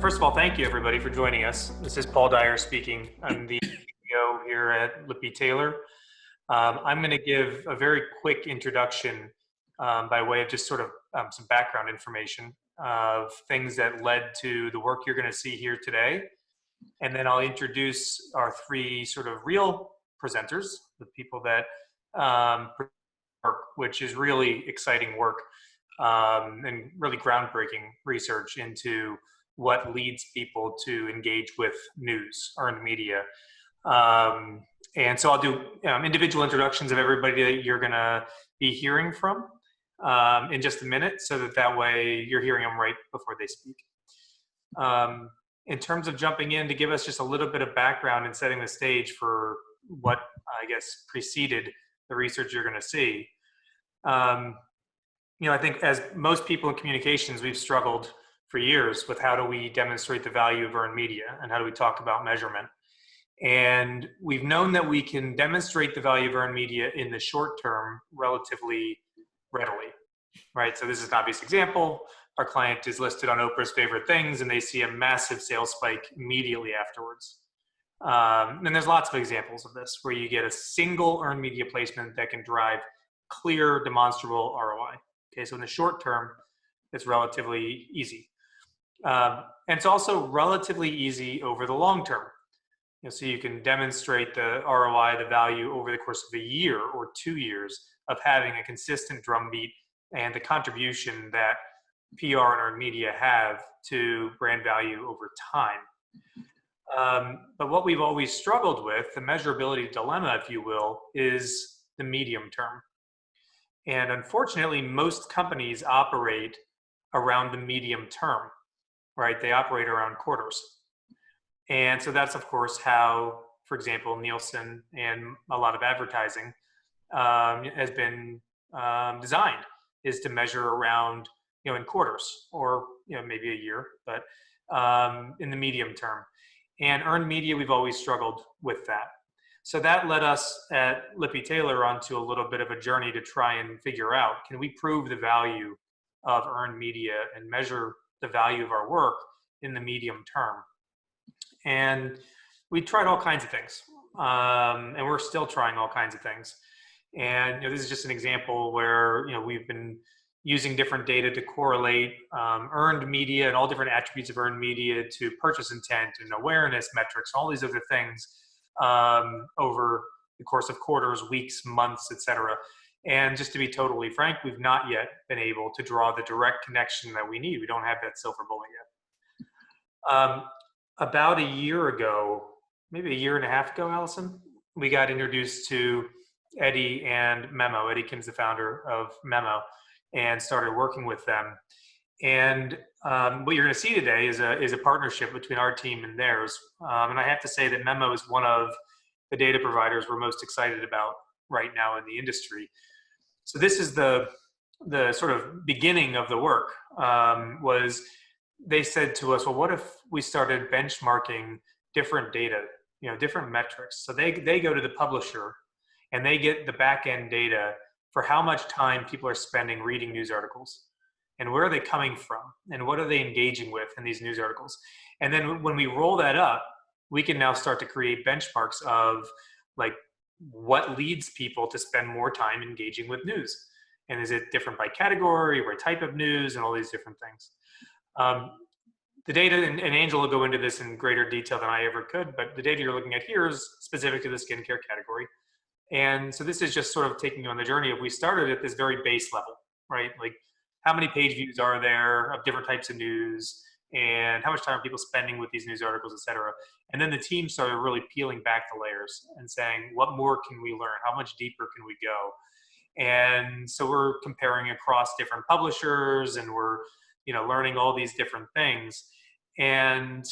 First of all, thank you everybody for joining us. This is Paul Dyer speaking. I'm the CEO here at Lippe Taylor. I'm going to give a very quick introduction by way of just sort of some background information of things that led to the work you're going to see here today. And then I'll introduce our three sort of real presenters, the people that work, which is really exciting work and really groundbreaking research into what leads people to engage with news, earned media. And so I'll do individual introductions of everybody that you're going to be hearing from in just a minute, so that way you're hearing them right before they speak. In terms of jumping in, to give us just a little bit of background and setting the stage for what I guess preceded the research you're going to see. I think as most people in communications, we've struggled for years with how do we demonstrate the value of earned media and how do we talk about measurement. And we've known that we can demonstrate the value of earned media in the short term relatively readily, right? So this is an obvious example. Our client is listed on Oprah's favorite things and they see a massive sales spike immediately afterwards. And there's lots of examples of this where you get a single earned media placement that can drive clear, demonstrable ROI. Okay, so in the short term, it's relatively easy. And it's also relatively easy over the long term. So you can demonstrate the ROI, the value over the course of a year or 2 years of having a consistent drumbeat and the contribution that PR and earned media have to brand value over time. But what we've always struggled with, the measurability dilemma, if you will, is the medium term. And unfortunately, most companies operate around the medium term, right? They operate around quarters. And so that's, of course, how, for example, Nielsen and a lot of advertising has been designed, is to measure around, in quarters or, maybe a year, but in the medium term. And earned media, we've always struggled with that. So that led us at Lippe Taylor onto a little bit of a journey to try and figure out, can we prove the value of earned media and measure the value of our work in the medium term? And we tried all kinds of things, and we're still trying all kinds of things. And this is just an example where we've been using different data to correlate earned media and all different attributes of earned media to purchase intent and awareness metrics, all these other things over the course of quarters, weeks, months, etc. And just to be totally frank, we've not yet been able to draw the direct connection that we need. We don't have that silver bullet yet. About a year ago, maybe a year and a half ago, Allison, we got introduced to Eddie and Memo. Eddie Kim's the founder of Memo, and started working with them. And what you're going to see today is a partnership between our team and theirs. And I have to say that Memo is one of the data providers we're most excited about right now in the industry. So this is the sort of beginning of the work. Was they said to us, well, what if we started benchmarking different data, different metrics? So they go to the publisher and they get the back end data for how much time people are spending reading news articles. And where are they coming from? And what are they engaging with in these news articles? And then when we roll that up, we can now start to create benchmarks of like what leads people to spend more time engaging with news. And is it different by category or type of news and all these different things? The data, and Angel will go into this in greater detail than I ever could, but the data you're looking at here is specific to the skincare category. And so this is just sort of taking you on the journey of, we started at this very base level, right? Like, how many page views are there of different types of news, and how much time are people spending with these news articles, et cetera. And then the team started really peeling back the layers and saying, what more can we learn? How much deeper can we go? And so we're comparing across different publishers, and we're learning all these different things. And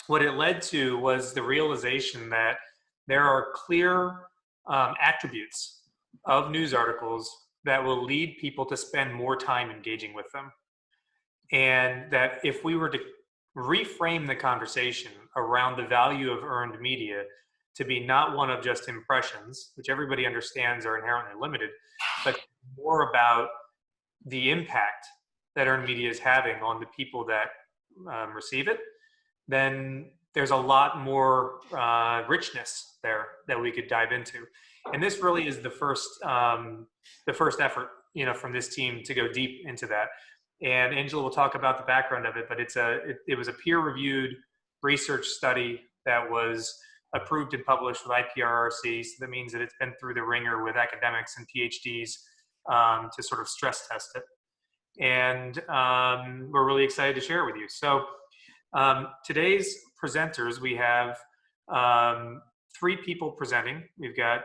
what it led to was the realization that there are clear attributes of news articles that will lead people to spend more time engaging with them. And that if we were to reframe the conversation around the value of earned media to be not one of just impressions, which everybody understands are inherently limited, but more about the impact that earned media is having on the people that receive it, then there's a lot more richness there that we could dive into. And this really is the first effort, from this team to go deep into that. And Angela will talk about the background of it, but it was a peer-reviewed research study that was approved and published with IPRRC. So that means that it's been through the ringer with academics and PhDs to sort of stress test it. And we're really excited to share it with you. So today's presenters, we have 3 people presenting. We've got,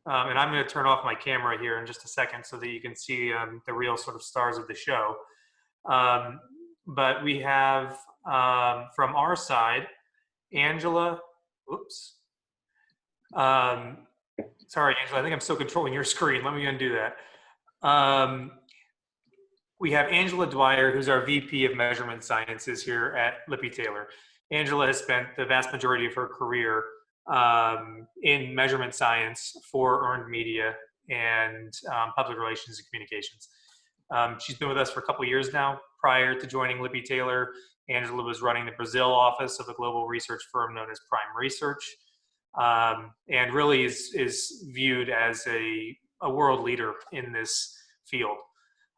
and I'm going to turn off my camera here in just a second so that you can see the real sort of stars of the show. But we have from our side, Angela, oops. Sorry, Angela, I think I'm still controlling your screen. Let me undo that. We have Angela Dwyer, who's our VP of Measurement Sciences here at Lippe Taylor. Angela has spent the vast majority of her career in measurement science for earned media and public relations and communications. She's been with us for a couple of years now. Prior to joining Lippe Taylor, Angela was running the Brazil office of a global research firm known as Prime Research, and really is viewed as a world leader in this field.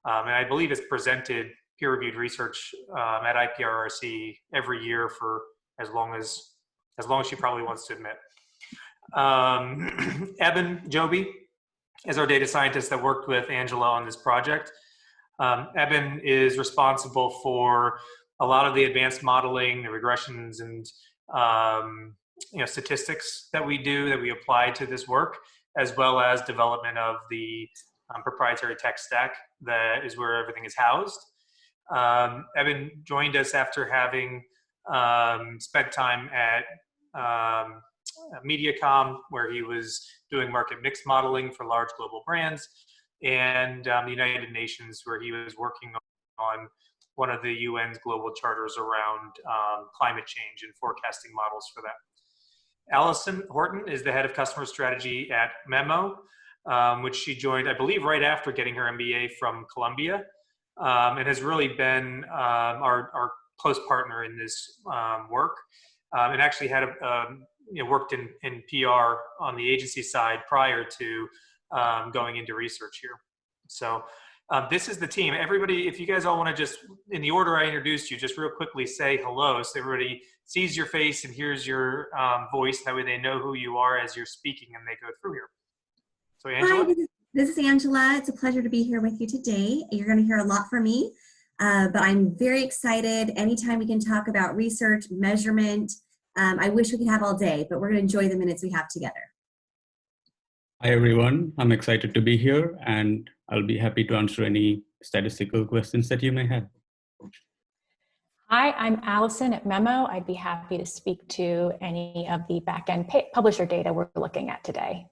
And I believe it's presented peer-reviewed research at IPRRC every year for as long as she probably wants to admit. Eben Joby is our data scientist that worked with Angela on this project. Eben is responsible for a lot of the advanced modeling, the regressions, and statistics that we apply to this work, as well as development of the proprietary tech stack that is where everything is housed. Eben joined us after having spent time at MediaCom, where he was doing market mix modeling for large global brands, and the United Nations, where he was working on one of the UN's global charters around climate change and forecasting models for that. Allison Horton is the head of customer strategy at Memo, which she joined, I believe, right after getting her MBA from Columbia, and has really been our close partner in this work, and actually had worked in PR on the agency side prior to going into research here. So this is the team. Everybody, if you guys all want to just, in the order I introduced you, just real quickly say hello so everybody sees your face and hears your voice. That way they know who you are as you're speaking and they go through here. So Angela? Hi, this is Angela. It's a pleasure to be here with you today. You're going to hear a lot from me, but I'm very excited. Anytime we can talk about research, measurement, I wish we could have all day, but we're going to enjoy the minutes we have together. Hi, everyone. I'm excited to be here, and I'll be happy to answer any statistical questions that you may have. Hi, I'm Allison at Memo. I'd be happy to speak to any of the back-end publisher data we're looking at today.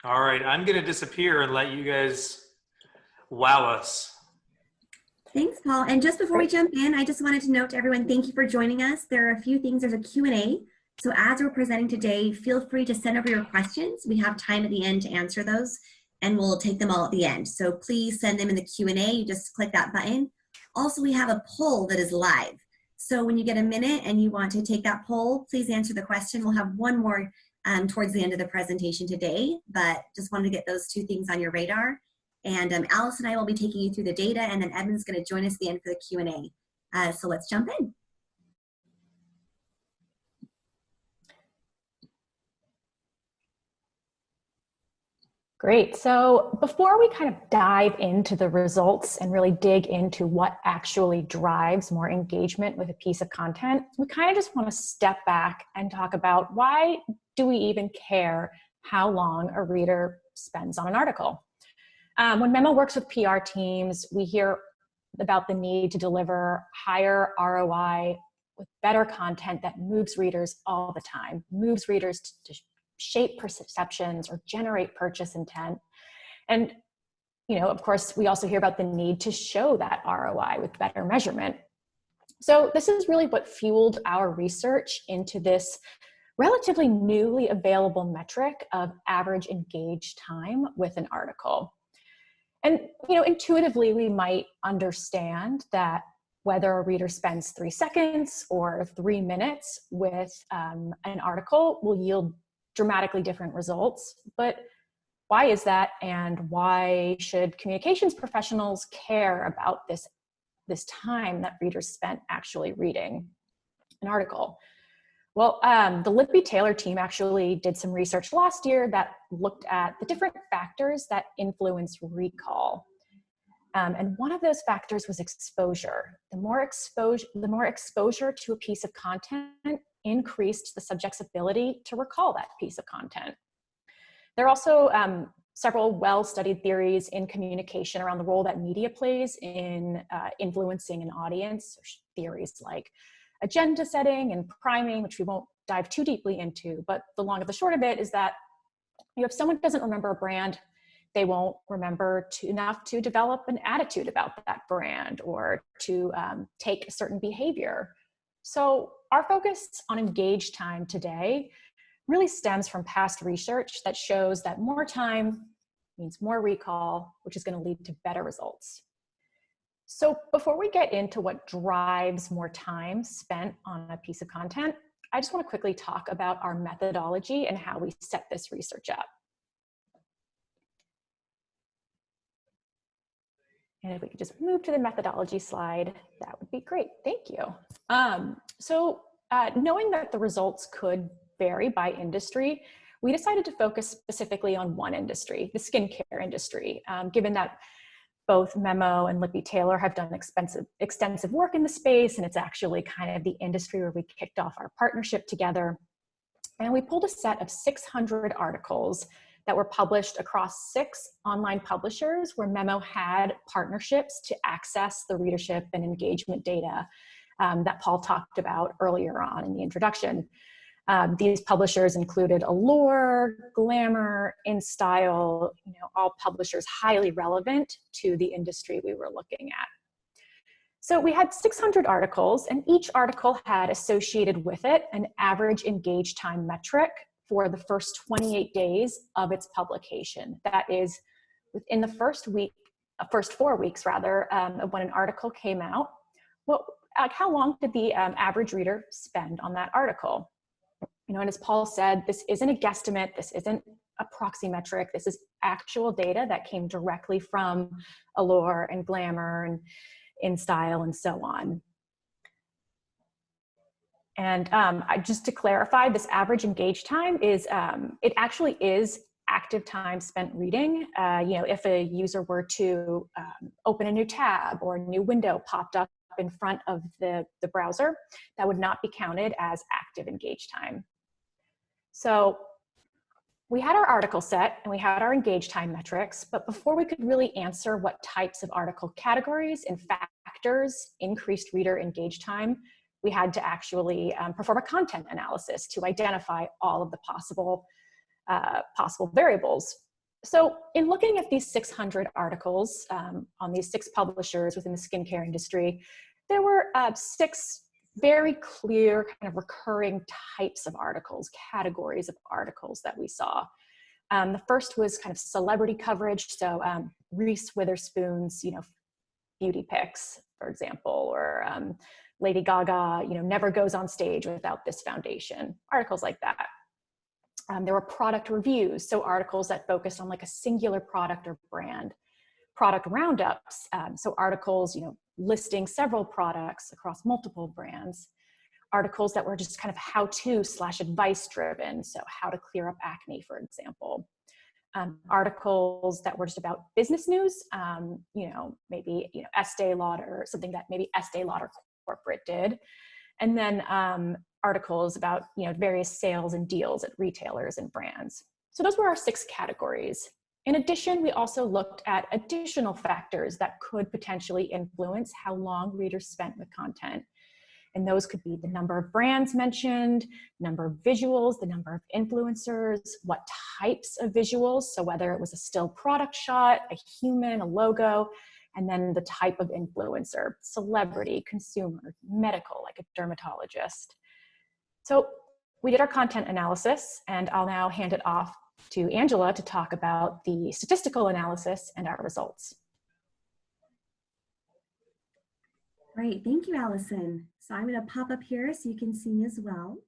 All right, I'm going to disappear and let you guys wow us. Thanks, Paul. And just before we jump in, I just wanted to note to everyone, thank you for joining us. There are a few things. There's a Q&A. So as we're presenting today, feel free to send over your questions. We have time at the end to answer those, and we'll take them all at the end. So please send them in the Q&A. You just click that button. Also, we have a poll that is live. So when you get a minute and you want to take that poll, please answer the question. We'll have one more towards the end of the presentation today, but just wanted to get those 2 things on your radar. And Alice and I will be taking you through the data, and then Evan's going to join us at the end for the Q&A. So let's jump in. Great. So before we kind of dive into the results and really dig into what actually drives more engagement with a piece of content, we kind of just want to step back and talk about why do we even care how long a reader spends on an article. When Memo works with PR teams, we hear about the need to deliver higher ROI with better content that moves readers all the time, moves readers to shape perceptions or generate purchase intent. And, of course, we also hear about the need to show that ROI with better measurement. So this is really what fueled our research into this relatively newly available metric of average engaged time with an article. And, intuitively, we might understand that whether a reader spends 3 seconds or 3 minutes with an article will yield dramatically different results. But why is that, and why should communications professionals care about this time that readers spent actually reading an article? Well, the Lippe Taylor team actually did some research last year that looked at the different factors that influence recall. And one of those factors was exposure. The more exposure to a piece of content increased the subject's ability to recall that piece of content. There are also several well-studied theories in communication around the role that media plays in influencing an audience. Theories like agenda setting and priming, which we won't dive too deeply into, but the long and the short of it is that if someone doesn't remember a brand, they won't remember enough to develop an attitude about that brand or to take a certain behavior. So our focus on engaged time today really stems from past research that shows that more time means more recall, which is going to lead to better results. So before we get into what drives more time spent on a piece of content, I just want to quickly talk about our methodology and how we set this research up. And if we could just move to the methodology slide, that would be great. Thank you. Knowing that the results could vary by industry, we decided to focus specifically on one industry, the skincare industry, given that both Memo and Lippe Taylor have done extensive work in the space, and it's actually kind of the industry where we kicked off our partnership together. And we pulled a set of 600 articles that were published across 6 online publishers where Memo had partnerships to access the readership and engagement data that Paul talked about earlier on in the introduction. These publishers included Allure, Glamour, InStyle, all publishers highly relevant to the industry we were looking at. So we had 600 articles, and each article had associated with it an average engage time metric for the first 28 days of its publication. That is within the first 4 weeks rather, of when an article came out. How long did the average reader spend on that article? And as Paul said, this isn't a guesstimate, this isn't a proxy metric, this is actual data that came directly from Allure and Glamour and InStyle and so on. And just to clarify, this average engage time is, it actually is active time spent reading. If a user were to open a new tab or a new window popped up in front of the browser, that would not be counted as active engage time. So we had our article set and we had our engage time metrics, but before we could really answer what types of article categories and factors increased reader engage time, we had to actually perform a content analysis to identify all of the possible variables. So in looking at these 600 articles on these 6 publishers within the skincare industry, there were 6 very clear kind of recurring types of articles, categories of articles that we saw. The first was kind of celebrity coverage. So Reese Witherspoon's, beauty pics, for example, or Lady Gaga, never goes on stage without this foundation, articles like that. There were product reviews, so articles that focused on like a singular product or brand. Product roundups, so articles, listing several products across multiple brands. Articles that were just kind of how-to/advice driven, so how to clear up acne, for example. Articles that were just about business news, maybe Estee Lauder, something that maybe Estee Lauder corporate did. And then articles about various sales and deals at retailers and brands. So those were our 6 categories. In addition, we also looked at additional factors that could potentially influence how long readers spent with content. And those could be the number of brands mentioned, number of visuals, the number of influencers, what types of visuals, so whether it was a still product shot, a human, a logo, and then the type of influencer, celebrity, consumer, medical, like a dermatologist. So we did our content analysis, and I'll now hand it off to Angela to talk about the statistical analysis and our results. Great, thank you, Allison. So I'm going to pop up here so you can see me as well.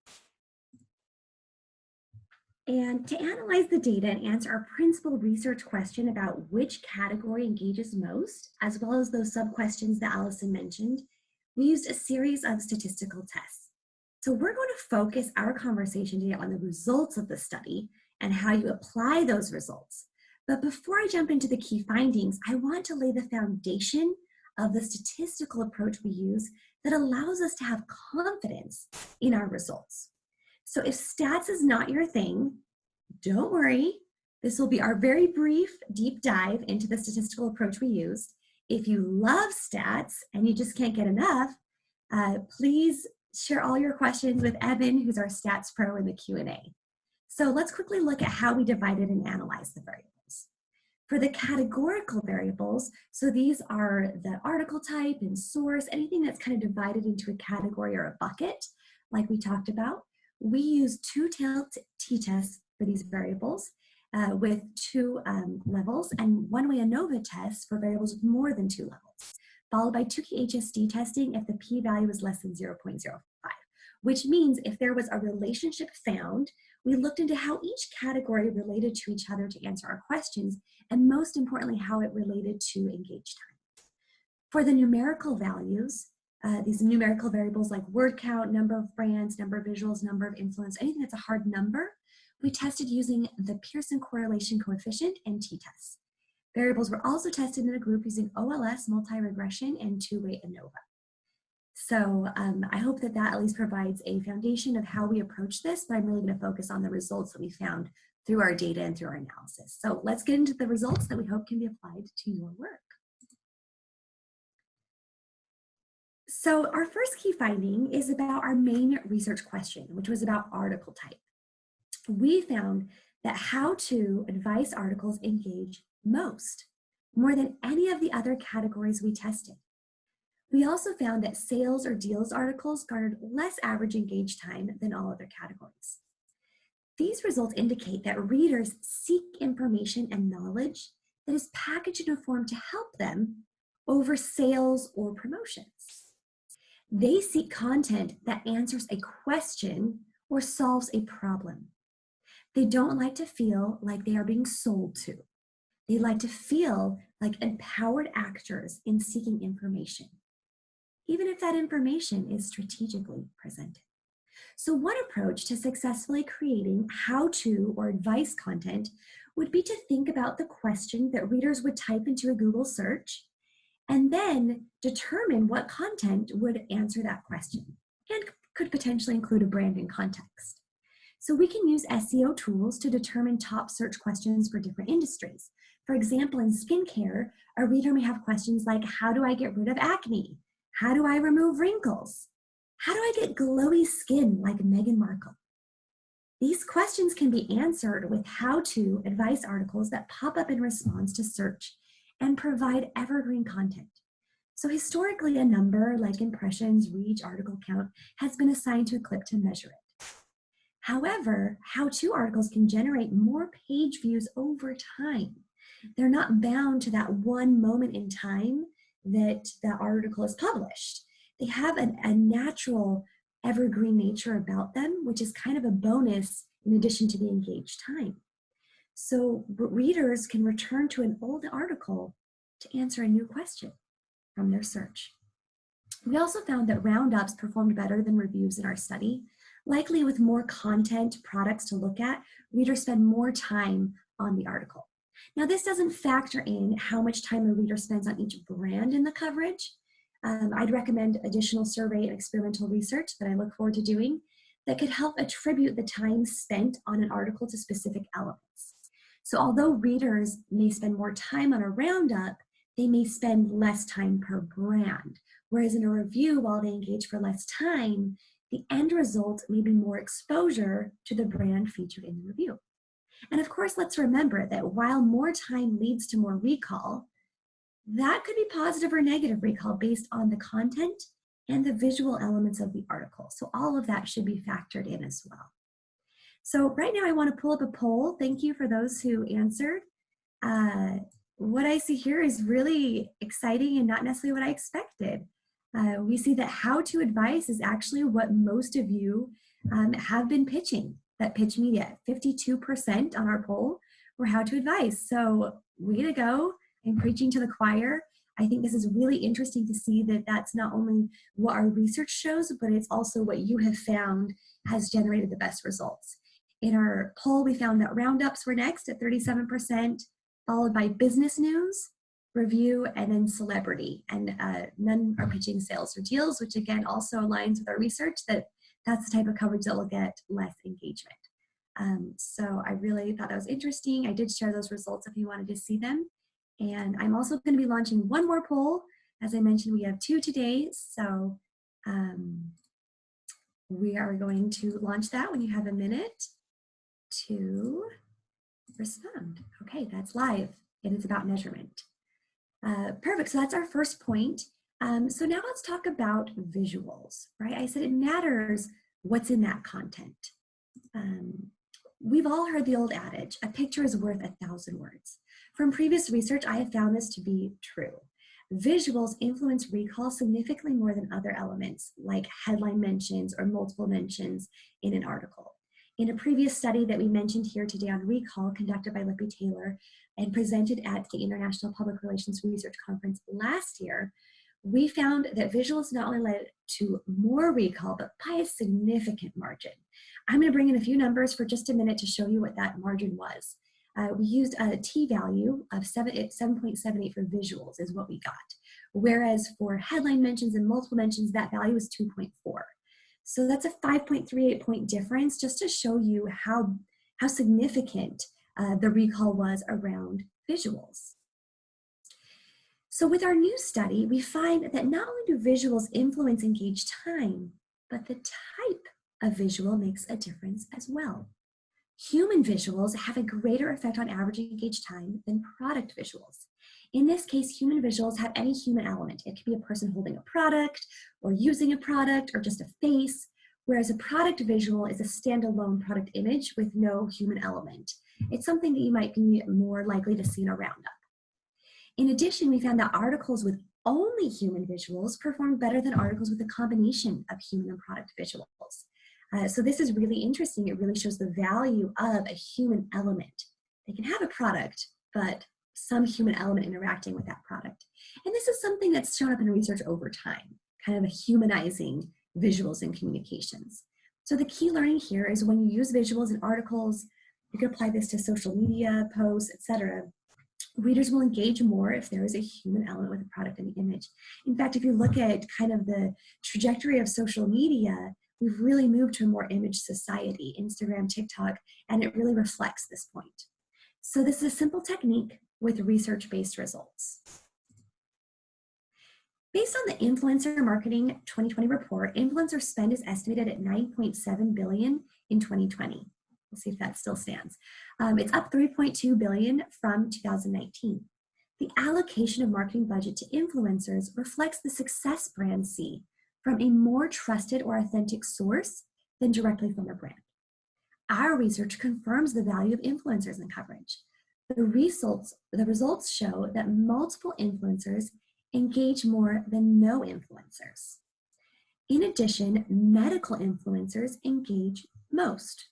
And to analyze the data and answer our principal research question about which category engages most, as well as those sub-questions that Allison mentioned, we used a series of statistical tests. So we're going to focus our conversation today on the results of the study and how you apply those results. But before I jump into the key findings, I want to lay the foundation of the statistical approach we use that allows us to have confidence in our results. So if stats is not your thing, don't worry. This will be our very brief deep dive into the statistical approach we used. If you love stats and you just can't get enough, please share all your questions with Evan, who's our stats pro, in the Q&A. So let's quickly look at how we divided and analyzed the variables. For the categorical variables, so these are the article type and source, anything that's kind of divided into a category or a bucket, like we talked about. We use two-tailed t-tests for these variables with two levels, and one-way ANOVA tests for variables with more than two levels, followed by two-key HSD testing if the p-value is less than 0.05, which means if there was a relationship found, we looked into how each category related to each other to answer our questions, and most importantly, how it related to engaged time. For the numerical values, these numerical variables like word count, number of brands, number of visuals, number of influence, anything that's a hard number, we tested using the Pearson correlation coefficient and t-tests. Variables were also tested in a group using OLS, multi-regression, and two-way ANOVA. So I hope that that at least provides a foundation of how we approach this, but I'm really going to focus on the results that we found through our data and through our analysis. So let's get into the results that we hope can be applied to your work. So our first key finding is about our main research question, which was about article type. We found that how to advice articles engage most, more than any of the other categories we tested. We also found that sales or deals articles garnered less average engaged time than all other categories. These results indicate that readers seek information and knowledge that is packaged in a form to help them over sales or promotions. They seek content that answers a question or solves a problem. They don't like to feel like they are being sold to. They like to feel like empowered actors in seeking information, even if that information is strategically presented. So one approach to successfully creating how-to or advice content would be to think about the question that readers would type into a Google search and then determine what content would answer that question and could potentially include a brand in context. So we can use SEO tools to determine top search questions for different industries. For example, in skincare, a reader may have questions like, how do I get rid of acne? How do I remove wrinkles? How do I get glowy skin like Meghan Markle? These questions can be answered with how-to advice articles that pop up in response to search and provide evergreen content. So historically, a number like impressions, reach, article count has been assigned to a clip to measure it. However, how-to articles can generate more page views over time. They're not bound to that one moment in time that the article is published. They have a natural evergreen nature about them, which is kind of a bonus in addition to the engaged time. So readers can return to an old article to answer a new question from their search. We also found that roundups performed better than reviews in our study. Likely with more content, products to look at, readers spend more time on the article. Now, this doesn't factor in how much time a reader spends on each brand in the coverage. I'd recommend additional survey and experimental research that I look forward to doing that could help attribute the time spent on an article to specific elements. So although readers may spend more time on a roundup, they may spend less time per brand. Whereas in a review, while they engage for less time, the end result may be more exposure to the brand featured in the review. And of course, let's remember that while more time leads to more recall, that could be positive or negative recall based on the content and the visual elements of the article. So all of that should be factored in as well. So right now I want to pull up a poll. Thank you for those who answered. What I see here is really exciting and not necessarily what I expected. We see that how-to advice is actually what most of you have been pitching, that pitch media. 52% on our poll were how-to advice. So way to go, and preaching to the choir. I think this is really interesting to see that that's not only what our research shows, but it's also what you have found has generated the best results. In our poll, we found that roundups were next at 37%, followed by business news, review, and then celebrity. And none are pitching sales or deals, which again also aligns with our research that that's the type of coverage that will get less engagement. So I really thought that was interesting. I did share those results if you wanted to see them. And I'm also going to be launching one more poll. As I mentioned, we have 2 today. So we are going to launch that when you have a minute to respond. Okay, that's live. It is about measurement. Perfect, so that's our first point. So now let's talk about visuals, right? I said it matters what's in that content. We've all heard the old adage, a picture is worth 1,000 words. From previous research, I have found this to be true. Visuals influence recall significantly more than other elements, like headline mentions or multiple mentions in an article. In a previous study that we mentioned here today on recall, conducted by Lippe Taylor and presented at the International Public Relations Research Conference last year, we found that visuals not only led to more recall, but by a significant margin. I'm going to bring in a few numbers for just a minute to show you what that margin was. We used a t-value of 7.78 for visuals is what we got. Whereas for headline mentions and multiple mentions, that value is 2.4. So that's a 5.38 point difference, just to show you how significant the recall was around visuals. So with our new study, we find that not only do visuals influence engaged time, but the type of visual makes a difference as well. Human visuals have a greater effect on average engaged time than product visuals. In this case, human visuals have any human element. It could be a person holding a product or using a product or just a face, whereas a product visual is a standalone product image with no human element. It's something that you might be more likely to see in a roundup. In addition, we found that articles with only human visuals perform better than articles with a combination of human and product visuals. So this is really interesting. It really shows the value of a human element. They can have a product, but some human element interacting with that product. And this is something that's shown up in research over time, kind of a humanizing visuals in communications. So the key learning here is when you use visuals in articles, you can apply this to social media, posts, etc. Readers will engage more if there is a human element with a product and the image. In fact, if you look at kind of the trajectory of social media, we've really moved to a more image society, Instagram, TikTok, and it really reflects this point. So this is a simple technique with research-based results. Based on the Influencer Marketing 2020 report, influencer spend is estimated at $9.7 billion in 2020. We'll see if that still stands. It's up $3.2 billion from 2019. The allocation of marketing budget to influencers reflects the success brands see from a more trusted or authentic source than directly from a brand. Our research confirms the value of influencers in coverage. The results show that multiple influencers engage more than no influencers. In addition, medical influencers engage most,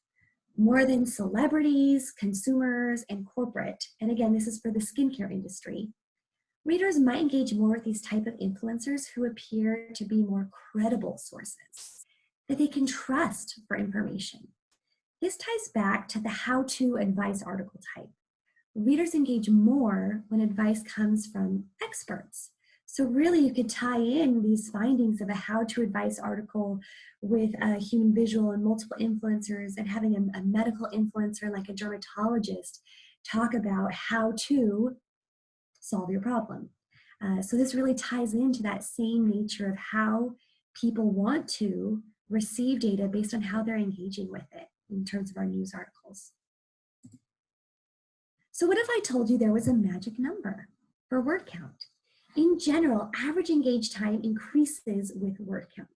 more than celebrities, consumers, and corporate. And again, this is for the skincare industry. Readers might engage more with these type of influencers who appear to be more credible sources that they can trust for information. This ties back to the how-to advice article type. Readers engage more when advice comes from experts. So really you could tie in these findings of a how-to advice article with a human visual and multiple influencers and having a medical influencer like a dermatologist talk about how to solve your problem. So this really ties into that same nature of how people want to receive data based on how they're engaging with it in terms of our news articles. So what if I told you there was a magic number for word count? In general, average engaged time increases with word count.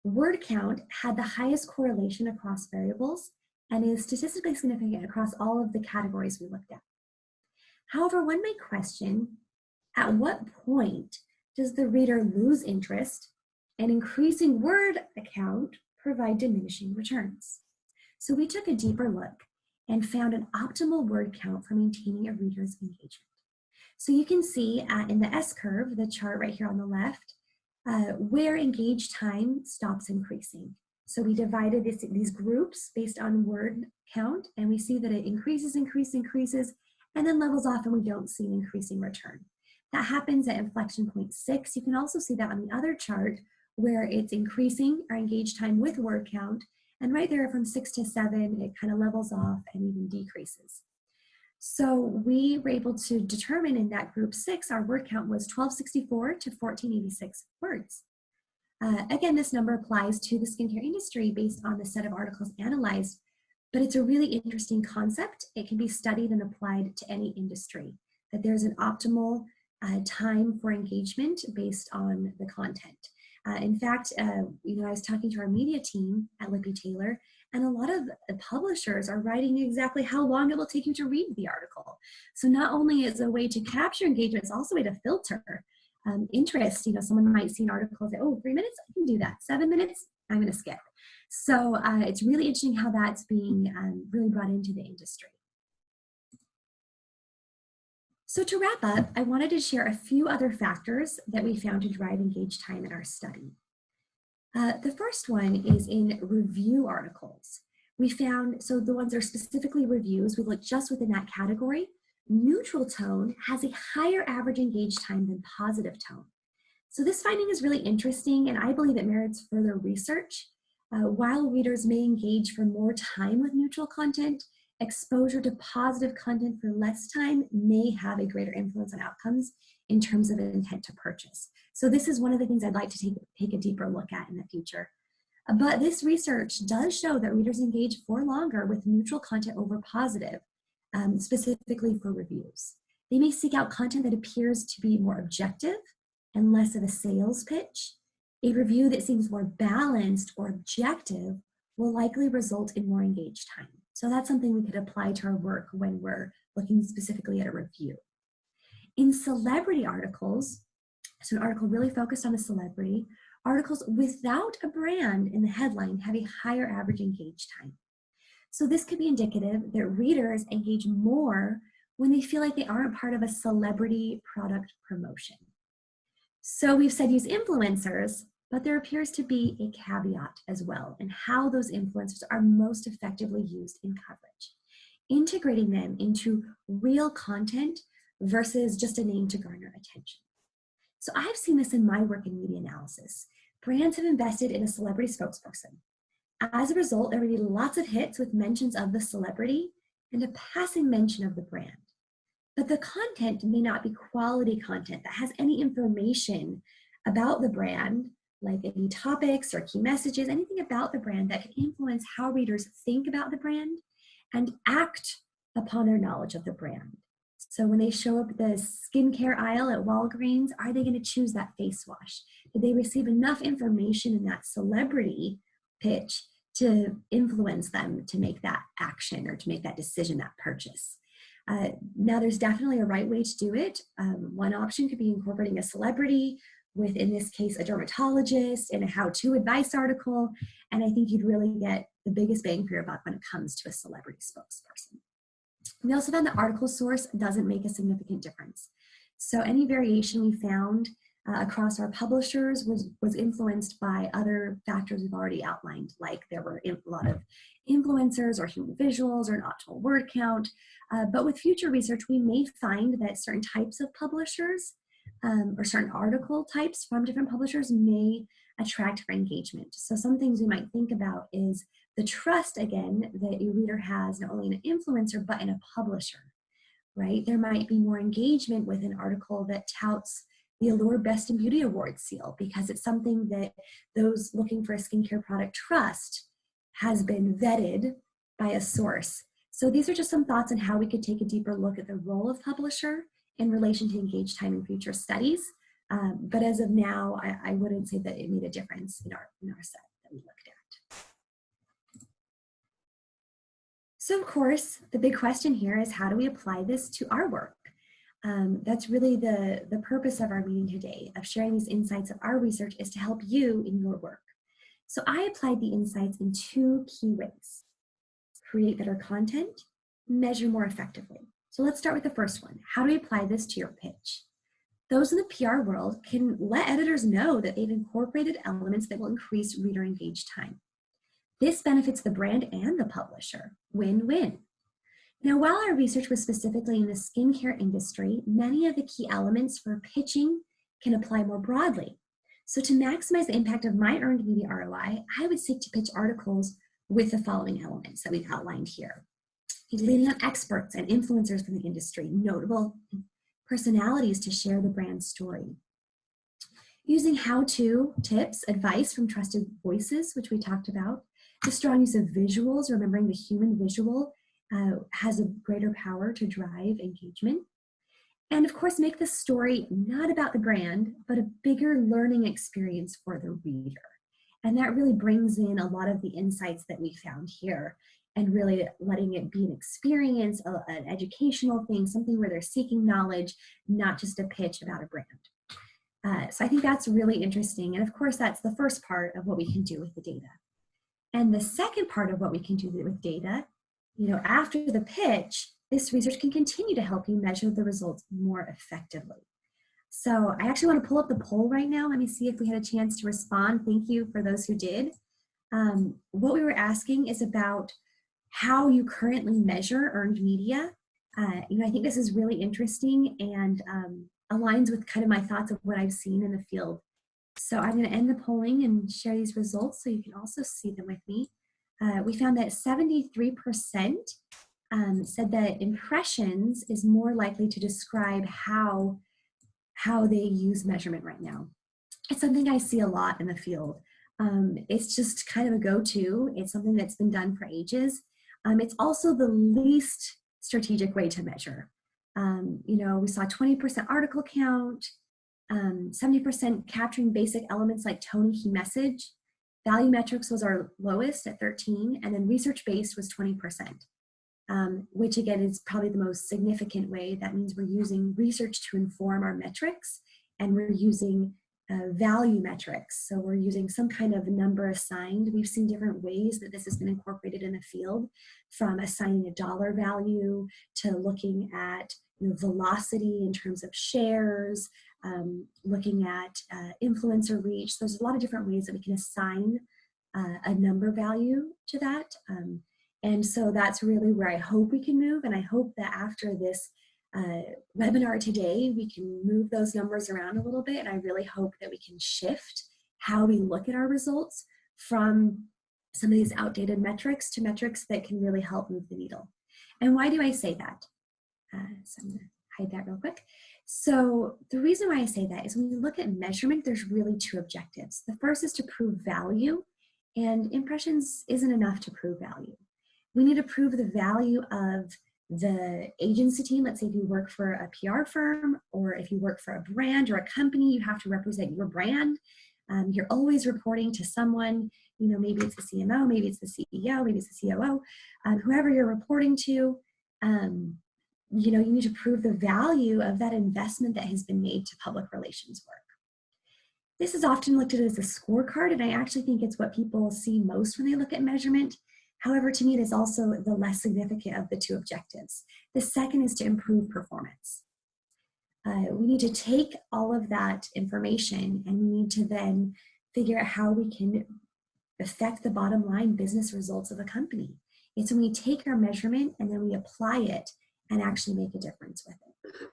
Word count had the highest correlation across variables and is statistically significant across all of the categories we looked at. However, one may question, at what point does the reader lose interest and increasing word count provide diminishing returns. So we took a deeper look and found an optimal word count for maintaining a reader's engagement. So you can see in the S-curve, the chart right here on the left, where engaged time stops increasing. So we divided these groups based on word count, and we see that it increases, increases, and then levels off, and we don't see an increasing return. That happens at inflection point 6. You can also see that on the other chart where it's increasing our engaged time with word count, and right there from 6 to 7, it kind of levels off and even decreases. So we were able to determine in that group 6, our word count was 1264 to 1486 words. Again, this number applies to the skincare industry based on the set of articles analyzed, but it's a really interesting concept. It can be studied and applied to any industry, that there's an optimal time for engagement based on the content. In fact, I was talking to our media team at Lippe Taylor, and a lot of the publishers are writing exactly how long it will take you to read the article. So not only is it a way to capture engagement, it's also a way to filter interest. Someone might see an article and say, oh, 3 minutes, I can do that. 7 minutes, I'm going to skip. So it's really interesting how that's being really brought into the industry. So to wrap up, I wanted to share a few other factors that we found to drive engaged time in our study. The first one is in review articles. We found, so the ones that are specifically reviews, we looked just within that category. Neutral tone has a higher average engaged time than positive tone. So this finding is really interesting, and I believe it merits further research. While readers may engage for more time with neutral content, exposure to positive content for less time may have a greater influence on outcomes in terms of intent to purchase. So this is one of the things I'd like to take a deeper look at in the future. But this research does show that readers engage for longer with neutral content over positive, specifically for reviews. They may seek out content that appears to be more objective and less of a sales pitch. A review that seems more balanced or objective will likely result in more engaged time. So that's something we could apply to our work when we're looking specifically at a review. In celebrity articles, so an article really focused on a celebrity, articles without a brand in the headline have a higher average engaged time. So this could be indicative that readers engage more when they feel like they aren't part of a celebrity product promotion. So we've said use influencers, but there appears to be a caveat as well in how those influencers are most effectively used in coverage. Integrating them into real content versus just a name to garner attention. So I've seen this in my work in media analysis. Brands have invested in a celebrity spokesperson. As a result, there will be lots of hits with mentions of the celebrity and a passing mention of the brand. But the content may not be quality content that has any information about the brand, like any topics or key messages, anything about the brand that can influence how readers think about the brand and act upon their knowledge of the brand. So when they show up at the skincare aisle at Walgreens, are they going to choose that face wash? Did they receive enough information in that celebrity pitch to influence them to make that action or to make that decision, that purchase? Now there's definitely a right way to do it. One option could be incorporating a celebrity with, in this case, a dermatologist in a how-to advice article. And I think you'd really get the biggest bang for your buck when it comes to a celebrity spokesperson. We also found the article source doesn't make a significant difference. So any variation we found across our publishers was influenced by other factors we've already outlined, like there were a lot of influencers or human visuals or an optimal word count. But with future research, we may find that certain types of publishers or certain article types from different publishers may attract for engagement. So some things we might think about is the trust, again, that a reader has not only in an influencer, but in a publisher, right? There might be more engagement with an article that touts the Allure Best in Beauty Award seal because it's something that those looking for a skincare product trust has been vetted by a source. So these are just some thoughts on how we could take a deeper look at the role of publisher in relation to engaged time in future studies. But as of now, I wouldn't say that it made a difference in our set that we looked at. So of course, the big question here is how do we apply this to our work? That's really the purpose of our meeting today, of sharing these insights of our research, is to help you in your work. So I applied the insights in 2 key ways: create better content, measure more effectively. So let's start with the first one. How do we apply this to your pitch? Those in the PR world can let editors know that they've incorporated elements that will increase reader engaged time. This benefits the brand and the publisher. Win-win. Now, while our research was specifically in the skincare industry, many of the key elements for pitching can apply more broadly. So to maximize the impact of my earned media ROI, I would seek to pitch articles with the following elements that we've outlined here: leaning on experts and influencers from the industry, notable personalities to share the brand story. Using how-to tips, advice from trusted voices, which we talked about. The strong use of visuals, remembering the human visual has a greater power to drive engagement. And of course, make the story not about the brand, but a bigger learning experience for the reader. And that really brings in a lot of the insights that we found here, and really letting it be an experience, an educational thing, something where they're seeking knowledge, not just a pitch about a brand. So I think that's really interesting. And of course, that's the first part of what we can do with the data. And the second part of what we can do with data, after the pitch, this research can continue to help you measure the results more effectively. So I actually want to pull up the poll right now. Let me see if we had a chance to respond. Thank you for those who did. What we were asking is about how you currently measure earned media. I think this is really interesting and aligns with kind of my thoughts of what I've seen in the field. So I'm going to end the polling and share these results so you can also see them with me. We found that 73% said that impressions is more likely to describe how they use measurement right now. It's something I see a lot in the field. It's just kind of a go-to. It's something that's been done for ages. It's also the least strategic way to measure. We saw 20% article count, 70% capturing basic elements like tone and key message. Value metrics was our lowest at 13, and then research-based was 20%, which again is probably the most significant way. That means we're using research to inform our metrics, and we're using value metrics. So we're using some kind of number assigned. We've seen different ways that this has been incorporated in the field, from assigning a dollar value to looking at velocity in terms of shares, looking at influencer reach. There's a lot of different ways that we can assign a number value to that. And so that's really where I hope we can move. And I hope that after this webinar today, we can move those numbers around a little bit. And I really hope that we can shift how we look at our results from some of these outdated metrics to metrics that can really help move the needle. And why do I say that? So I'm going to hide that real quick. So the reason why I say that is when you look at measurement, there's really 2 objectives. The first is to prove value, and impressions isn't enough to prove value. We need to prove the value of the agency team. Let's say if you work for a PR firm, or if you work for a brand or a company, you have to represent your brand. You're always reporting to someone, maybe it's the CMO, maybe it's the CEO, maybe it's the COO, whoever you're reporting to. You need to prove the value of that investment that has been made to public relations work. This is often looked at as a scorecard, and I actually think it's what people see most when they look at measurement. However, to me, it is also the less significant of the 2 objectives. The second is to improve performance. We need to take all of that information, and we need to then figure out how we can affect the bottom line business results of a company. It's when we take our measurement and then we apply it and actually make a difference with it.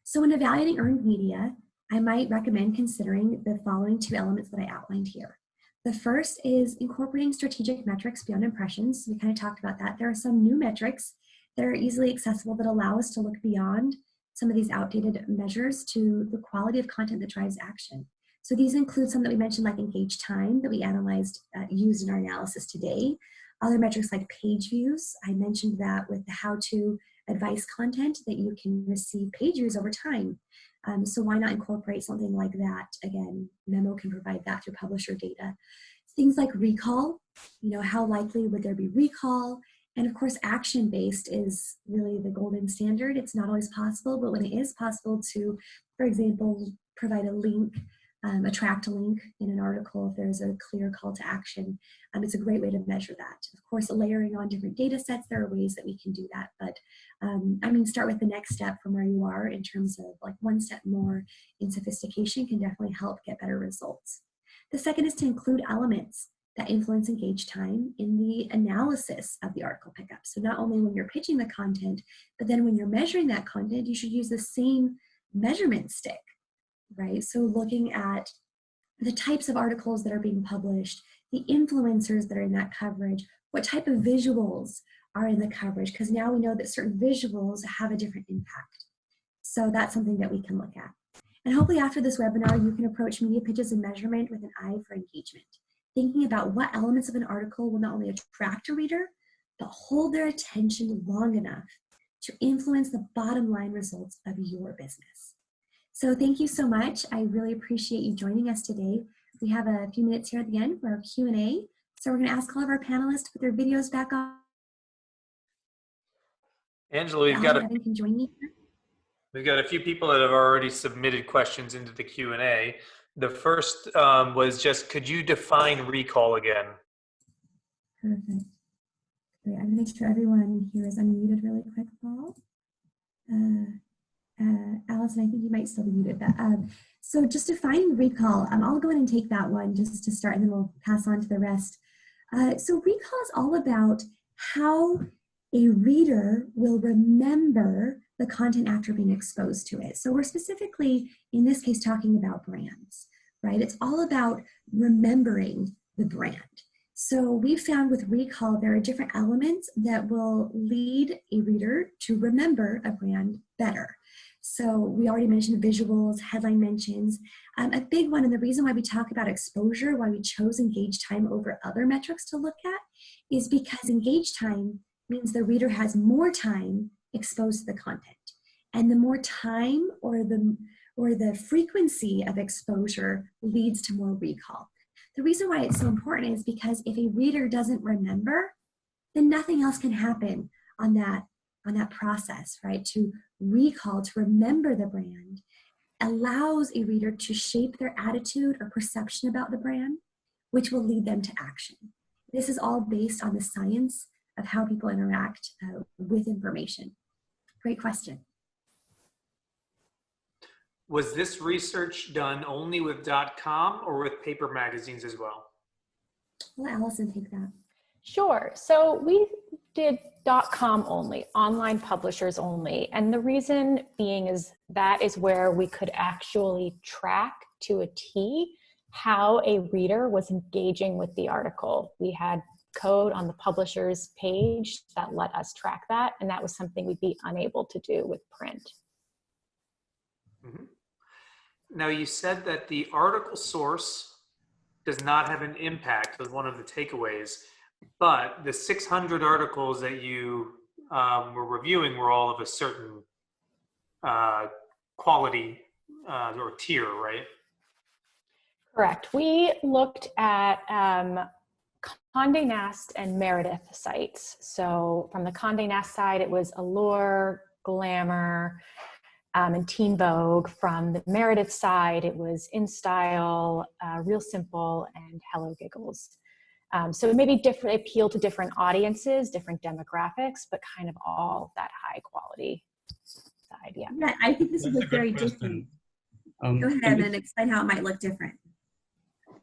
So when evaluating earned media, I might recommend considering the following 2 elements that I outlined here. The first is incorporating strategic metrics beyond impressions. We kind of talked about that. There are some new metrics that are easily accessible that allow us to look beyond some of these outdated measures to the quality of content that drives action. So these include some that we mentioned, like engaged time, that we analyzed, used in our analysis today. Other metrics like page views. I mentioned that with the how-to advice content, that you can receive page views over time. So why not incorporate something like that? Again, Memo can provide that through publisher data. Things like recall, how likely would there be recall? And of course, action-based is really the golden standard. It's not always possible, but when it is possible to, for example, provide a link, attract a link in an article, if there's a clear call to action, it's a great way to measure that. Of course, layering on different data sets, there are ways that we can do that. But start with the next step from where you are in terms of like one step more in sophistication can definitely help get better results. The second is to include elements that influence engaged time in the analysis of the article pickup. So not only when you're pitching the content, but then when you're measuring that content, you should use the same measurement stick, right? So looking at the types of articles that are being published, the influencers that are in that coverage, what type of visuals are in the coverage, because now we know that certain visuals have a different impact. So that's something that we can look at. And hopefully after this webinar, you can approach media pitches and measurement with an eye for engagement, thinking about what elements of an article will not only attract a reader, but hold their attention long enough to influence the bottom line results of your business. So thank you so much. I really appreciate you joining us today. We have a few minutes here at the end for our Q&A. So we're going to ask all of our panelists to put their videos back on. Angela, we've got a few people that have already submitted questions into the Q&A. The first was just, could you define recall again? Perfect. Great. I'm going to make sure everyone here is unmuted really quick, Paul. Allison, I think you might still be muted. So just defining recall, I'll go ahead and take that one just to start, and then we'll pass on to the rest. So recall is all about how a reader will remember the content after being exposed to it. So we're specifically, in this case, talking about brands, right? It's all about remembering the brand. So we found with recall, there are different elements that will lead a reader to remember a brand better. So we already mentioned visuals, headline mentions. A big one, and the reason why we talk about exposure, why we chose engaged time over other metrics to look at, is because engaged time means the reader has more time exposed to the content. And the more time or the frequency of exposure leads to more recall. The reason why it's so important is because if a reader doesn't remember, then nothing else can happen on that process, right? To recall, to remember the brand, allows a reader to shape their attitude or perception about the brand, which will lead them to action. This is all based on the science of how people interact with information. Great question. Was this research done only with .com or with paper magazines as well? Well, Allison, take that. Sure. So we did .com only, online publishers only. And the reason being is that is where we could actually track to a T how a reader was engaging with the article. We had code on the publisher's page that let us track that, and that was something we'd be unable to do with print. Mm-hmm. Now, you said that the article source does not have an impact, was one of the takeaways, but the 600 articles that you were reviewing were all of a certain quality or tier, right? Correct. We looked at Condé Nast and Meredith sites. So from the Condé Nast side, it was Allure, Glamour, and Teen Vogue. From the Meredith side, it was InStyle, Real Simple, and Hello Giggles. So it may be different, appeal to different audiences, different demographics, but kind of all that high quality side. Yeah. Yeah, I think this would look very different. Go ahead and explain how it might look different.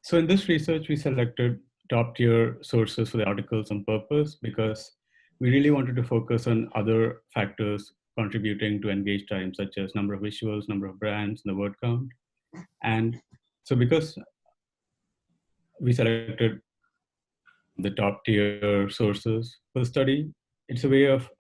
So in this research, we selected top tier sources for the articles on purpose because we really wanted to focus on other factors contributing to engaged time, such as number of visuals, number of brands, the word count. And so because we selected the top tier sources for the study, it's a way of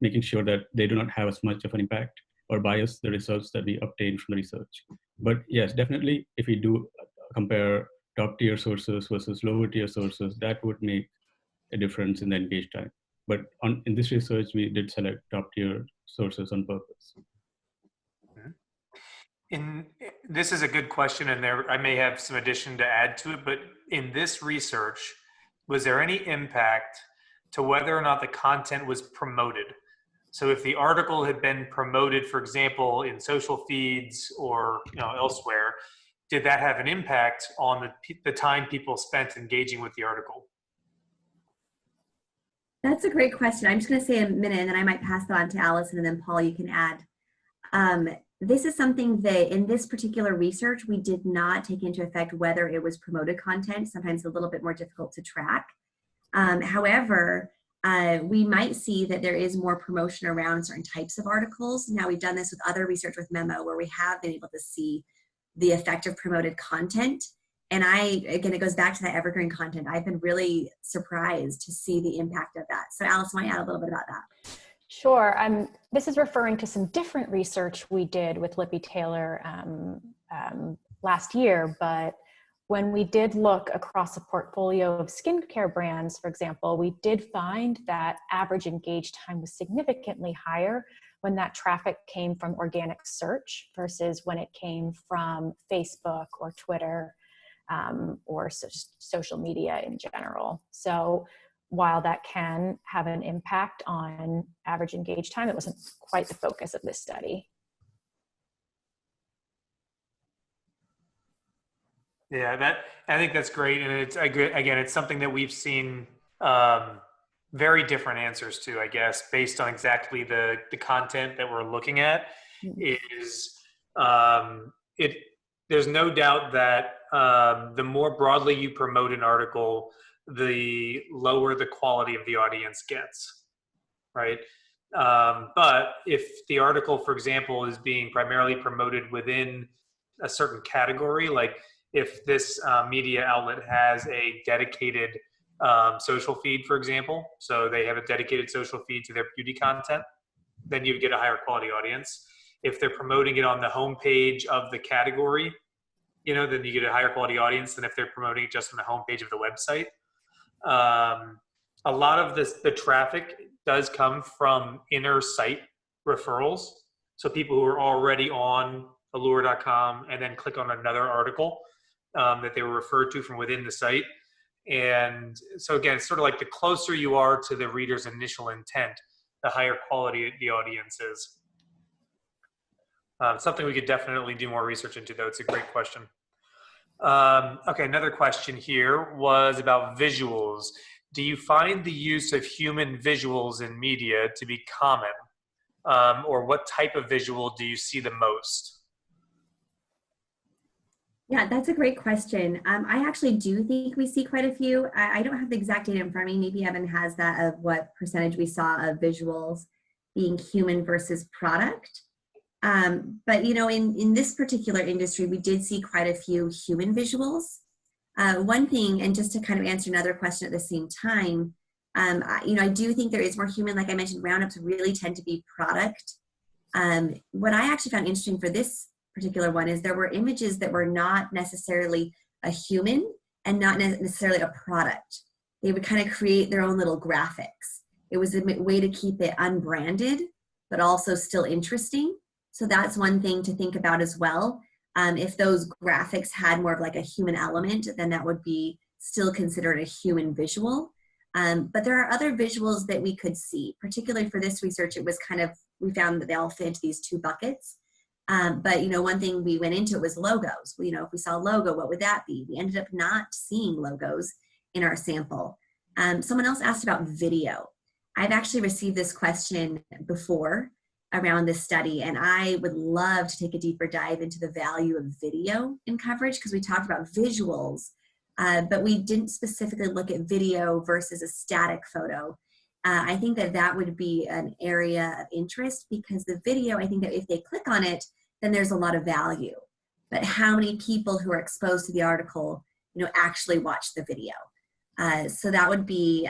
making sure that they do not have as much of an impact or bias the results that we obtain from the research. But yes, definitely, if we do compare top tier sources versus lower tier sources, that would make a difference in the engaged time. But in this research, we did select top tier sources on purpose. This is a good question, and I may have some addition to add to it, but in this research, was there any impact to whether or not the content was promoted. So if the article had been promoted, for example, in social feeds or elsewhere, did that have an impact on the time people spent engaging with the article? That's a great question. I'm just going to say a minute, and then I might pass that on to Allison, and then Paul, you can add. This is something that in this particular research, we did not take into effect whether it was promoted content, sometimes a little bit more difficult to track. However, we might see that there is more promotion around certain types of articles. Now, we've done this with other research with Memo, where we have been able to see the effect of promoted content. And again, it goes back to that evergreen content. I've been really surprised to see the impact of that. So Alice, why not add a little bit about that? Sure. This is referring to some different research we did with Lippe Taylor last year, but when we did look across a portfolio of skincare brands, for example, we did find that average engage time was significantly higher when that traffic came from organic search versus when it came from Facebook or Twitter or social media in general. So while that can have an impact on average engage time, it wasn't quite the focus of this study. Yeah, I think that's great, and it's something that we've seen very different answers to, I guess, based on exactly the content that we're looking at. Is there's no doubt that the more broadly you promote an article, the lower the quality of the audience gets, right? But if the article, for example, is being primarily promoted within a certain category, like if this media outlet has a dedicated social feed, for example, so they have a dedicated social feed to their beauty content, then you get a higher quality audience. If they're promoting it on the homepage of the category, then you get a higher quality audience than if they're promoting it just on the homepage of the website. A lot of the traffic does come from inner site referrals. So people who are already on allure.com and then click on another article that they were referred to from within the site. And so again, it's sort of like the closer you are to the reader's initial intent, the higher quality the audience is. Something we could definitely do more research into, though. It's a great question. Okay, another question here was about visuals. Do you find the use of human visuals in media to be common? Or what type of visual do you see the most? Yeah, that's a great question. I actually do think we see quite a few. I don't have the exact data in front of me. Maybe Evan has that of what percentage we saw of visuals being human versus product. But in this particular industry, we did see quite a few human visuals. One thing, and just to kind of answer another question at the same time, I do think there is more human. Like I mentioned, roundups really tend to be product. What I actually found interesting for this particular one is there were images that were not necessarily a human and not necessarily a product. They would kind of create their own little graphics. It was a way to keep it unbranded, but also still interesting. So that's one thing to think about as well. If those graphics had more of like a human element, then that would be still considered a human visual. But there are other visuals that we could see, particularly for this research. It was we found that they all fit into these two buckets. But one thing we went into was logos. If we saw a logo, what would that be? We ended up not seeing logos in our sample. Someone else asked about video. I've actually received this question before around this study, and I would love to take a deeper dive into the value of video in coverage, because we talked about visuals, but we didn't specifically look at video versus a static photo. I think that would be an area of interest, because the video, I think that if they click on it, then there's a lot of value. But how many people who are exposed to the article, actually watch the video? So that would be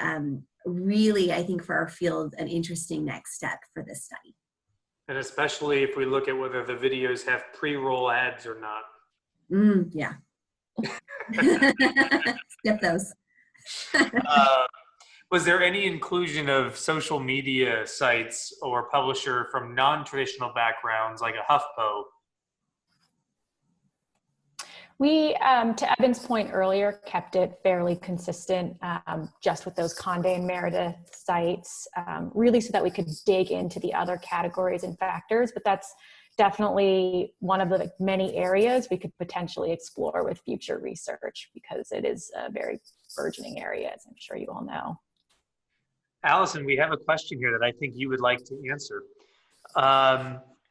really, I think, for our field, an interesting next step for this study. And especially if we look at whether the videos have pre-roll ads or not. Yeah. Skip those. Was there any inclusion of social media sites or publisher from non-traditional backgrounds like a HuffPo? We, to Evan's point earlier, kept it fairly consistent just with those Condé and Meredith sites, really so that we could dig into the other categories and factors. But that's definitely one of the many areas we could potentially explore with future research, because it is a very burgeoning area, as I'm sure you all know. Allison, we have a question here that I think you would like to answer.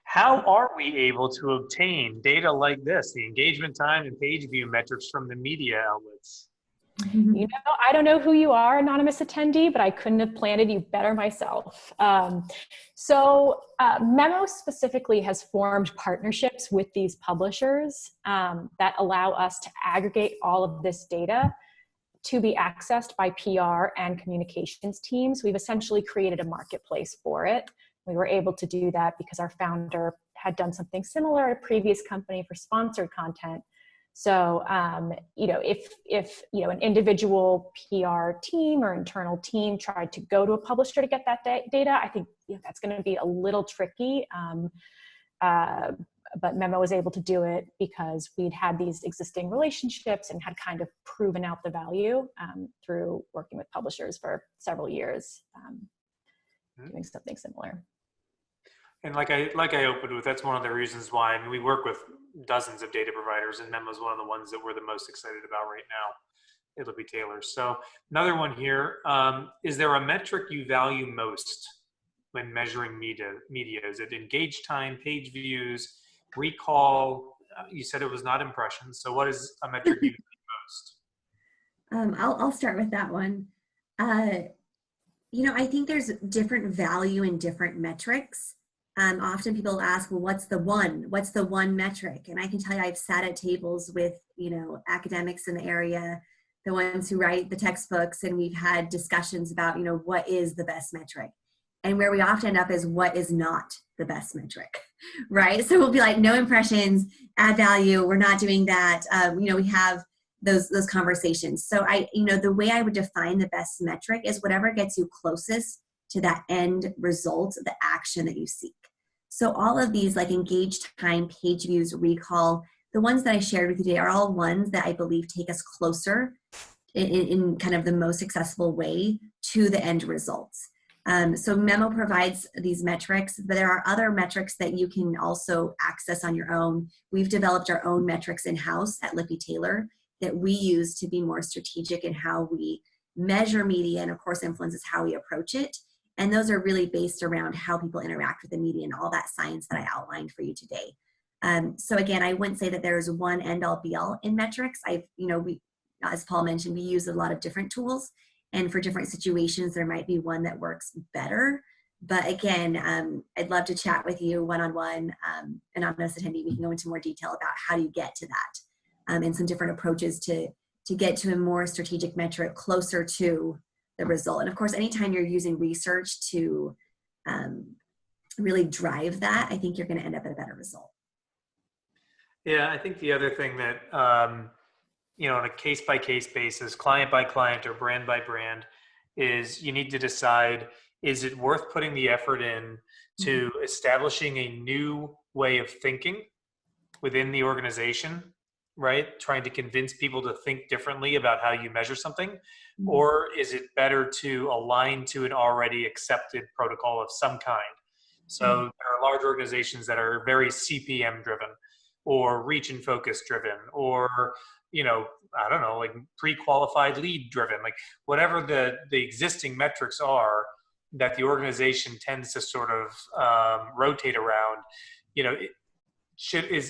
How are we able to obtain data like this, the engagement time and page view metrics from the media outlets? You know, I don't know who you are, anonymous attendee, but I couldn't have planted you better myself. Memo specifically has formed partnerships with these publishers that allow us to aggregate all of this data to be accessed by PR and communications teams. We've essentially created a marketplace for it. We were able to do that because our founder had done something similar at a previous company for sponsored content. So, you know, if you know, an individual PR team or internal team tried to go to a publisher to get that data, I think, you know, that's going to be a little tricky. But Memo was able to do it because we'd had these existing relationships and had kind of proven out the value through working with publishers for several years, doing something similar. And like I opened with, that's one of the reasons why, I mean, we work with dozens of data providers, and Memo is one of the ones that we're the most excited about right now at Lippe Taylor. So another one here, is there a metric you value most when measuring media? Is it engaged time, page views, recall? You said it was not impressions. So what is a metric you value most? I'll start with that one. You know, I think there's different value in different metrics. Often people ask, well, what's the one metric? And I can tell you, I've sat at tables with, you know, academics in the area, the ones who write the textbooks, and we've had discussions about, you know, what is the best metric? And where we often end up is what is not the best metric, right? So we'll be like, no impressions, add value, we're not doing that. You know, we have those conversations. So you know, the way I would define the best metric is whatever gets you closest to that end result, the action that you seek. So all of these, like engaged time, page views, recall, the ones that I shared with you today are all ones that I believe take us closer in kind of the most accessible way to the end results. So Memo provides these metrics, but there are other metrics that you can also access on your own. We've developed our own metrics in-house at Lippe Taylor that we use to be more strategic in how we measure media, and of course influences how we approach it. And those are really based around how people interact with the media and all that science that I outlined for you today. So again, I wouldn't say that there is one end all be all in metrics. You know, as Paul mentioned, we use a lot of different tools, and for different situations, there might be one that works better. But again, I'd love to chat with you one-on-one, anonymous attendee. We can go into more detail about how do you get to that, and some different approaches to get to a more strategic metric closer to the result. And of course, anytime you're using research to really drive that, I think you're going to end up at a better result. Yeah, I think the other thing that, you know, on a case-by-case basis, client-by-client or brand-by-brand, is you need to decide, is it worth putting the effort in to establishing a new way of thinking within the organization, right? Trying to convince people to think differently about how you measure something, or is it better to align to an already accepted protocol of some kind? So there are large organizations that are very CPM driven, or reach and focus driven, or, you know, I don't know, like pre-qualified lead driven, like whatever the existing metrics are that the organization tends to sort of rotate around. You know,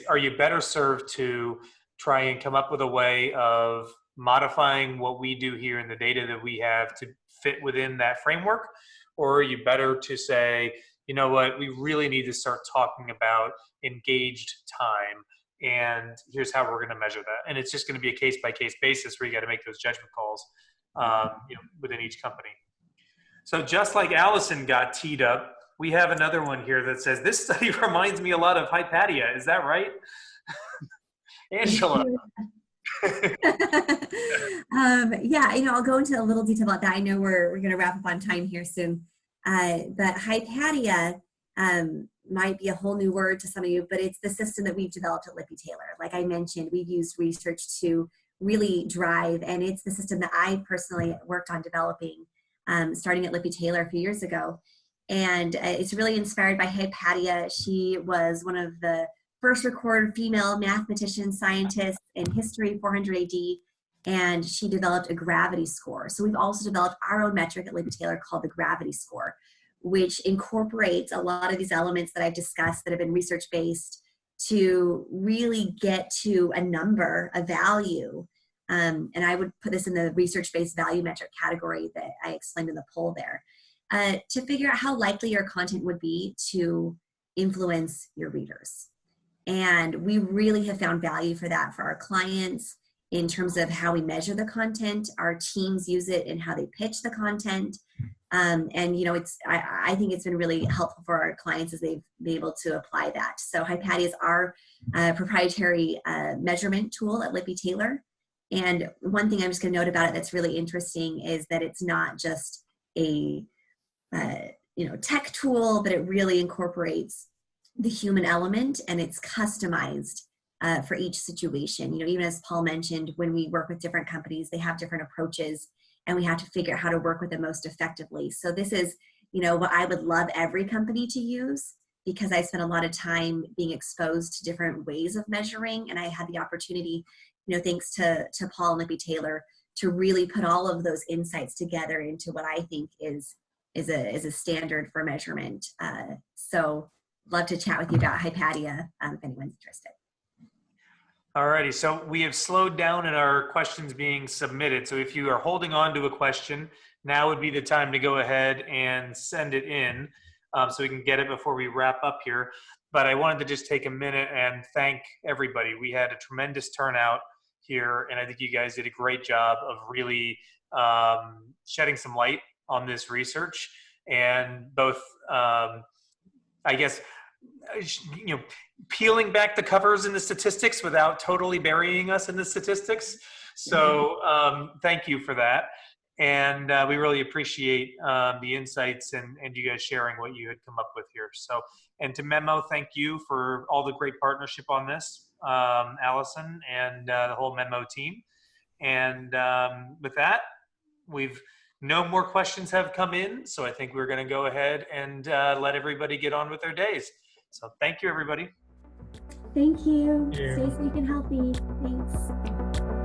are you better served to try and come up with a way of modifying what we do here in the data that we have to fit within that framework? Or are you better to say, you know what, we really need to start talking about engaged time, and here's how we're going to measure that. And it's just going to be a case-by-case basis where you got to make those judgment calls, you know, within each company. So just like Allison got teed up, we have another one here that says, this study reminds me a lot of Hypatia. Is that right? Angela. Yeah, you know, I'll go into a little detail about that. I know we're going to wrap up on time here soon. But Hypatia, might be a whole new word to some of you, but it's the system that we've developed at Lippe Taylor. Like I mentioned, we've used research to really drive, and it's the system that I personally worked on developing, starting at Lippe Taylor a few years ago. And it's really inspired by Hypatia. She was one of the first recorded female mathematician scientists in history, 400 AD, and she developed a gravity score. So we've also developed our own metric at Lippe Taylor called the gravity score, which incorporates a lot of these elements that I've discussed that have been research-based to really get to a number, a value. And I would put this in the research-based value metric category that I explained in the poll there, to figure out how likely your content would be to influence your readers. And we really have found value for that for our clients in terms of how we measure the content. Our teams use it in how they pitch the content. And you know, I think it's been really helpful for our clients as they've been able to apply that. So Hypatia is our proprietary measurement tool at Lippe Taylor. And one thing I'm just going to note about it that's really interesting is that it's not just a tech tool, but it really incorporates the human element, and it's customized for each situation. You know, even as Paul mentioned, when we work with different companies, they have different approaches, and we have to figure out how to work with them most effectively. So this is, you know, what I would love every company to use, because I spent a lot of time being exposed to different ways of measuring, and I had the opportunity, you know, thanks to Paul and Lippe Taylor, to really put all of those insights together into what I think is a standard for measurement. So love to chat with you about Hypatia if anyone's interested. Alrighty, so we have slowed down in our questions being submitted. So if you are holding on to a question, now would be the time to go ahead and send it in so we can get it before we wrap up here. But I wanted to just take a minute and thank everybody. We had a tremendous turnout here, and I think you guys did a great job of really shedding some light on this research, and both, I guess, you know, peeling back the covers in the statistics without totally burying us in the statistics. So thank you for that. And we really appreciate the insights and you guys sharing what you had come up with here. So, and to Memo, thank you for all the great partnership on this, Allison and the whole Memo team. And with that, no more questions have come in. So I think we're going to go ahead and let everybody get on with their days. So thank you, everybody. Thank you. Yeah. Stay safe and healthy. Thanks.